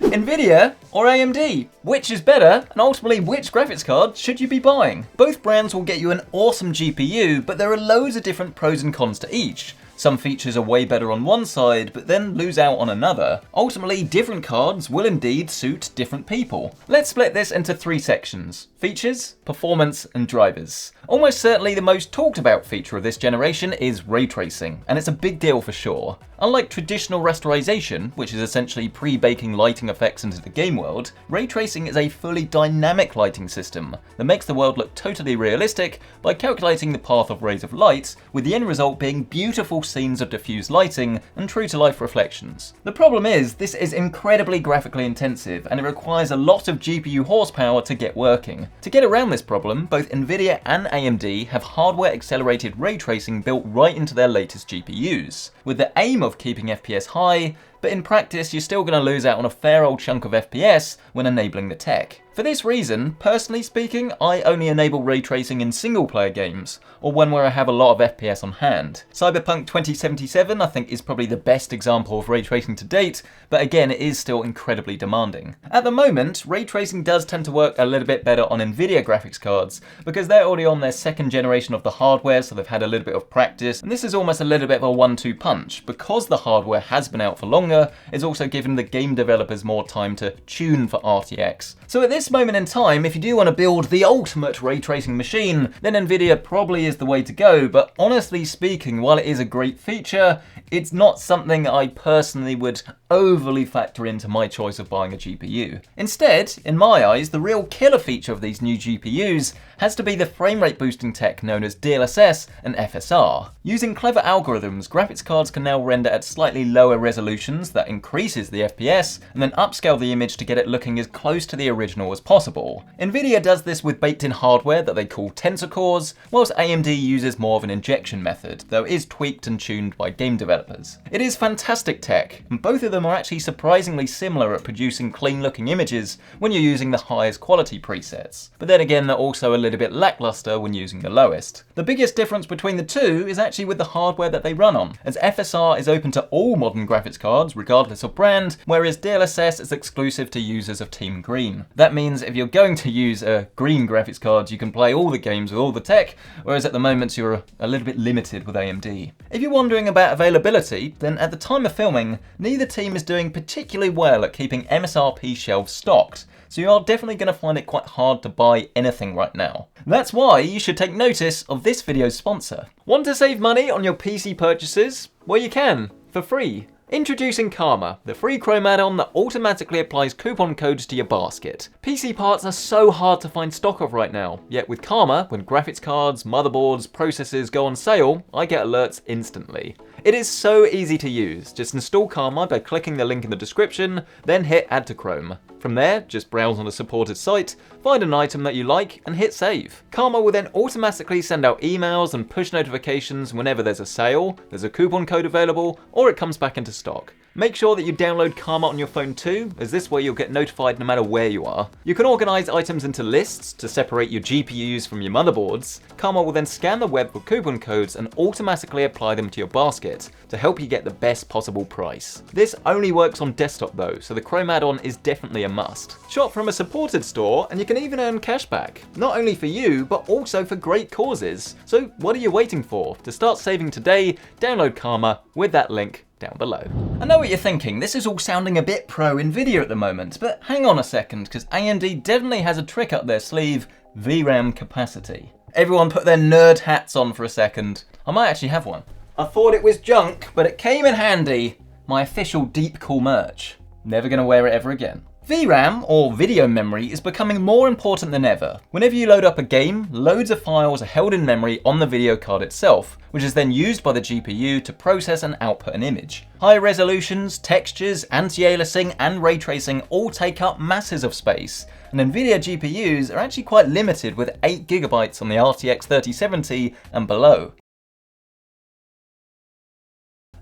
Nvidia or AMD? Which is better, and ultimately which graphics card should you be buying? Both brands will get you an awesome GPU, but there are loads of different pros and cons to each. Some features are way better on one side, but then lose out on another. Ultimately, different cards will indeed suit different people. Let's split this into three sections: features, performance, and drivers. Almost certainly the most talked about feature of this generation is ray tracing, and it's a big deal for sure. Unlike traditional rasterization, which is essentially pre-baking lighting effects into the game world, ray tracing is a fully dynamic lighting system that makes the world look totally realistic by calculating the path of rays of light, with the end result being beautiful scenes of diffused lighting and true-to-life reflections. The problem is, this is incredibly graphically intensive, and it requires a lot of GPU horsepower to get working. To get around this problem, both Nvidia and AMD have hardware-accelerated ray tracing built right into their latest GPUs, with the aim of keeping FPS high, but in practice you're still going to lose out on a fair old chunk of FPS when enabling the tech. For this reason, personally speaking, I only enable ray tracing in single player games, or one where I have a lot of FPS on hand. Cyberpunk 2077 I think is probably the best example of ray tracing to date, but again it is still incredibly demanding. At the moment, ray tracing does tend to work a little bit better on Nvidia graphics cards, because they're already on their second generation of the hardware, so they've had a little bit of practice, and this is almost a little bit of a 1-2 punch. Because the hardware has been out for longer, it's also given the game developers more time to tune for RTX. So at this moment in time, if you do want to build the ultimate ray tracing machine, then Nvidia probably is the way to go, but honestly speaking, while it is a great feature, it's not something I personally would overly factor into my choice of buying a GPU. Instead, in my eyes, the real killer feature of these new GPUs has to be the frame rate boosting tech known as DLSS and FSR. Using clever algorithms, graphics cards can now render at slightly lower resolutions that increases the FPS, and then upscale the image to get it looking as close to the original as possible. Nvidia does this with baked-in hardware that they call tensor cores, whilst AMD uses more of an injection method, though it is tweaked and tuned by game developers. It is fantastic tech, and both of them are actually surprisingly similar at producing clean-looking images when you're using the highest quality presets. But then again, they're also a little bit lackluster when using the lowest. The biggest difference between the two is actually with the hardware that they run on, as FSR is open to all modern graphics cards regardless of brand, whereas DLSS is exclusive to users of Team Green. That means if you're going to use a green graphics card, you can play all the games with all the tech, whereas at the moment you're a little bit limited with AMD. If you're wondering about availability, then at the time of filming, neither team is doing particularly well at keeping MSRP shelves stocked, so you are definitely going to find it quite hard to buy anything right now. That's why you should take notice of this video's sponsor. Want to save money on your PC purchases? Well, you can, for free. Introducing Karma, the free Chrome add-on that automatically applies coupon codes to your basket. PC parts are so hard to find stock of right now, yet with Karma, when graphics cards, motherboards, processors go on sale, I get alerts instantly. It is so easy to use. Just install Karma by clicking the link in the description, then hit Add to Chrome. From there, just browse on a supported site, find an item that you like, and hit save. Karma will then automatically send out emails and push notifications whenever there's a sale, there's a coupon code available, or it comes back into stock. Make sure that you download Karma on your phone too, as this way you'll get notified no matter where you are. You can organize items into lists to separate your GPUs from your motherboards. Karma will then scan the web for coupon codes and automatically apply them to your basket to help you get the best possible price. This only works on desktop though, so the Chrome add-on is definitely a must. Shop from a supported store and you can even earn cashback, not only for you, but also for great causes. So what are you waiting for? To start saving today, download Karma with that link down below. I know what you're thinking, this is all sounding a bit pro-Nvidia at the moment, but hang on a second, because AMD definitely has a trick up their sleeve: VRAM capacity. Everyone put their nerd hats on for a second. I might actually have one. I thought it was junk, but it came in handy. My official Deep Cool merch. Never gonna wear it ever again. VRAM, or video memory, is becoming more important than ever. Whenever you load up a game, loads of files are held in memory on the video card itself, which is then used by the GPU to process and output an image. High resolutions, textures, anti-aliasing, and ray tracing all take up masses of space, and Nvidia GPUs are actually quite limited with 8 GB on the RTX 3070 and below.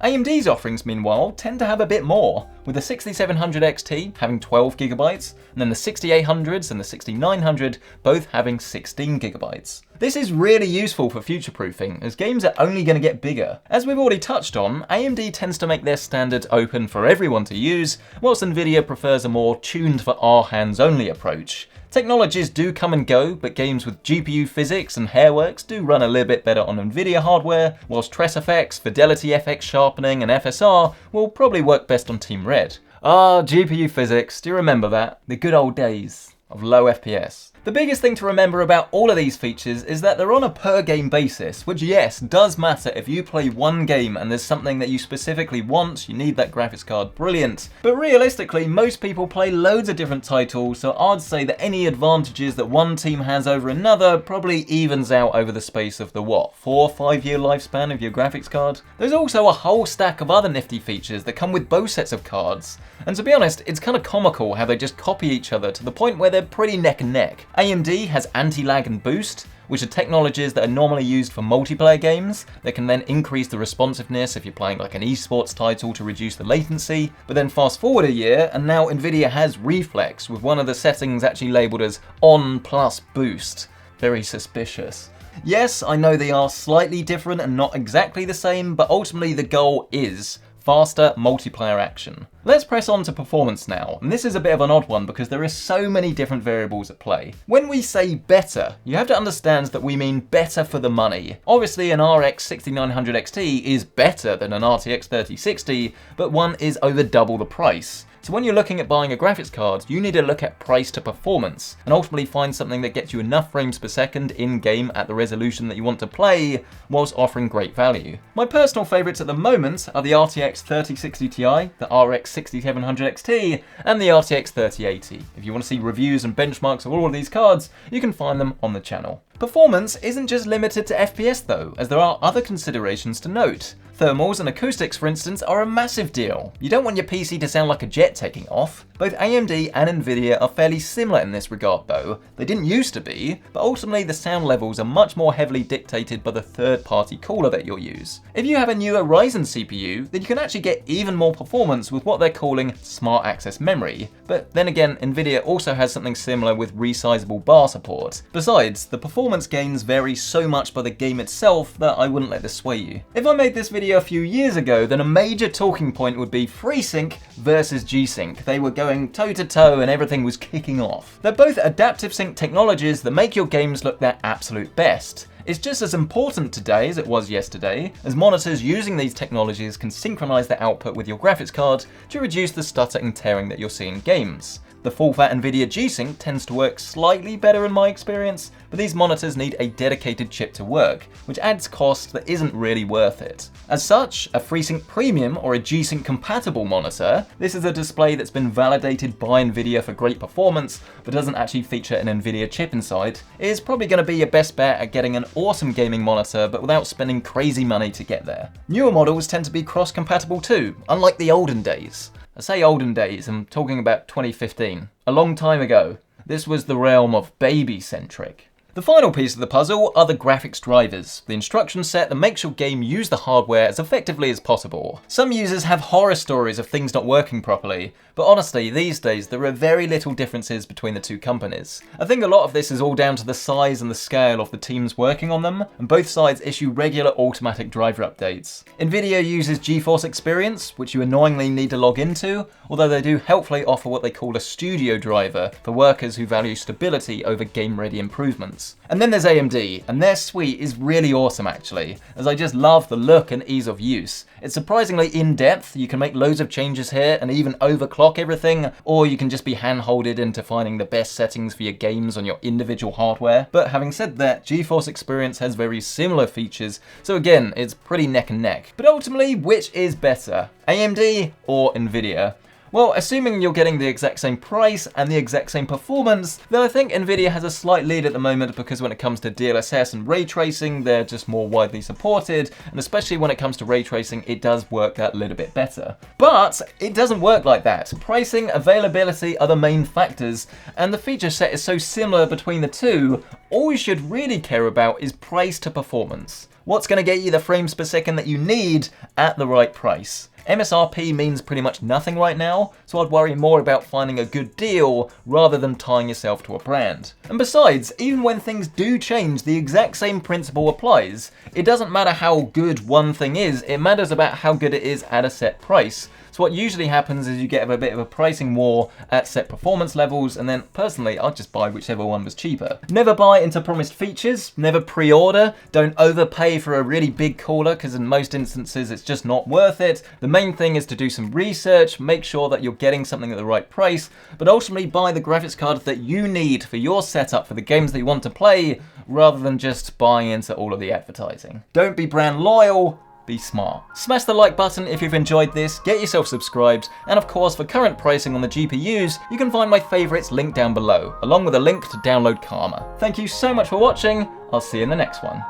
AMD's offerings, meanwhile, tend to have a bit more, with the 6700 XT having 12GB, and then the 6800s and the 6900 both having 16GB. This is really useful for future-proofing, as games are only going to get bigger. As we've already touched on, AMD tends to make their standards open for everyone to use, whilst Nvidia prefers a more tuned for our hands-only approach. Technologies do come and go, but games with GPU physics and hairworks do run a little bit better on Nvidia hardware, whilst TresFX, Fidelity FX sharpening and FSR will probably work best on Team Red. Ah, GPU physics, do you remember that? The good old days of low FPS. The biggest thing to remember about all of these features is that they're on a per game basis, which yes, does matter if you play one game and there's something that you specifically want, you need that graphics card, brilliant. But realistically, most people play loads of different titles, so I'd say that any advantages that one team has over another probably evens out over the space of the 4 or 5 year lifespan of your graphics card. There's also a whole stack of other nifty features that come with both sets of cards, and to be honest, it's kind of comical how they just copy each other to the point where they're pretty neck and neck. AMD has anti-lag and boost, which are technologies that are normally used for multiplayer games that can then increase the responsiveness if you're playing like an esports title to reduce the latency. But then fast forward a year and now Nvidia has reflex, with one of the settings actually labelled as on plus boost. Very suspicious. Yes, I know they are slightly different and not exactly the same, but ultimately the goal is faster multiplayer action. Let's press on to performance now, and this is a bit of an odd one because there are so many different variables at play. When we say better, you have to understand that we mean better for the money. Obviously an RX 6900 XT is better than an RTX 3060, but one is over double the price. So when you're looking at buying a graphics card, you need to look at price to performance and ultimately find something that gets you enough frames per second in-game at the resolution that you want to play, whilst offering great value. My personal favourites at the moment are the RTX 3060 Ti, the RX 6700 XT, and the RTX 3080. If you want to see reviews and benchmarks of all of these cards, you can find them on the channel. Performance isn't just limited to FPS though, as there are other considerations to note. Thermals and acoustics, for instance, are a massive deal. You don't want your PC to sound like a jet taking off. Both AMD and Nvidia are fairly similar in this regard though. They didn't used to be, but ultimately the sound levels are much more heavily dictated by the third-party cooler that you'll use. If you have a newer Ryzen CPU, then you can actually get even more performance with what they're calling Smart Access Memory. But then again, Nvidia also has something similar with resizable bar support. Besides, the performance gains vary so much by the game itself that I wouldn't let this sway you. If I made this video a few years ago, then a major talking point would be Freesync versus Gsync. They were going toe to toe and everything was kicking off. They're both adaptive sync technologies that make your games look their absolute best. It's just as important today as it was yesterday, as monitors using these technologies can synchronize the output with your graphics card to reduce the stutter and tearing that you'll see in games. The full-fat Nvidia Gsync tends to work slightly better in my experience, but these monitors need a dedicated chip to work, which adds cost that isn't really worth it. As such, a Freesync Premium or a Gsync compatible monitor, this is a display that's been validated by Nvidia for great performance, but doesn't actually feature an Nvidia chip inside, is probably going to be your best bet at getting an awesome gaming monitor, but without spending crazy money to get there. Newer models tend to be cross-compatible too, unlike the olden days. I say olden days, I'm talking about 2015. A long time ago. This was the realm of baby Centric. The final piece of the puzzle are the graphics drivers, the instruction set that makes your game use the hardware as effectively as possible. Some users have horror stories of things not working properly, but honestly, these days there are very little differences between the two companies. I think a lot of this is all down to the size and the scale of the teams working on them, and both sides issue regular automatic driver updates. Nvidia uses GeForce Experience, which you annoyingly need to log into, although they do helpfully offer what they call a studio driver for workers who value stability over game-ready improvements. And then there's AMD, and their suite is really awesome actually, as I just love the look and ease of use. It's surprisingly in-depth, you can make loads of changes here and even overclock everything, or you can just be hand-holded into finding the best settings for your games on your individual hardware. But having said that, GeForce Experience has very similar features, so again, it's pretty neck and neck. But ultimately, which is better, AMD or Nvidia? Well, assuming you're getting the exact same price and the exact same performance, then I think Nvidia has a slight lead at the moment because when it comes to DLSS and ray tracing, they're just more widely supported, and especially when it comes to ray tracing, it does work that little bit better. But it doesn't work like that. Pricing, availability are the main factors, and the feature set is so similar between the two, all you should really care about is price to performance. What's going to get you the frames per second that you need at the right price? MSRP means pretty much nothing right now, so I'd worry more about finding a good deal rather than tying yourself to a brand. And besides, even when things do change, the exact same principle applies. It doesn't matter how good one thing is, it matters about how good it is at a set price. So what usually happens is you get a bit of a pricing war at set performance levels, and then personally, I'd just buy whichever one was cheaper. Never buy into promised features, never pre-order, don't overpay for a really big cooler, because in most instances it's just not worth it. The main thing is to do some research, make sure that you're getting something at the right price, but ultimately buy the graphics card that you need for your setup for the games that you want to play, rather than just buying into all of the advertising. Don't be brand loyal, be smart. Smash the like button if you've enjoyed this, get yourself subscribed, and of course for current pricing on the GPUs, you can find my favourites linked down below, along with a link to download Karma. Thank you so much for watching, I'll see you in the next one.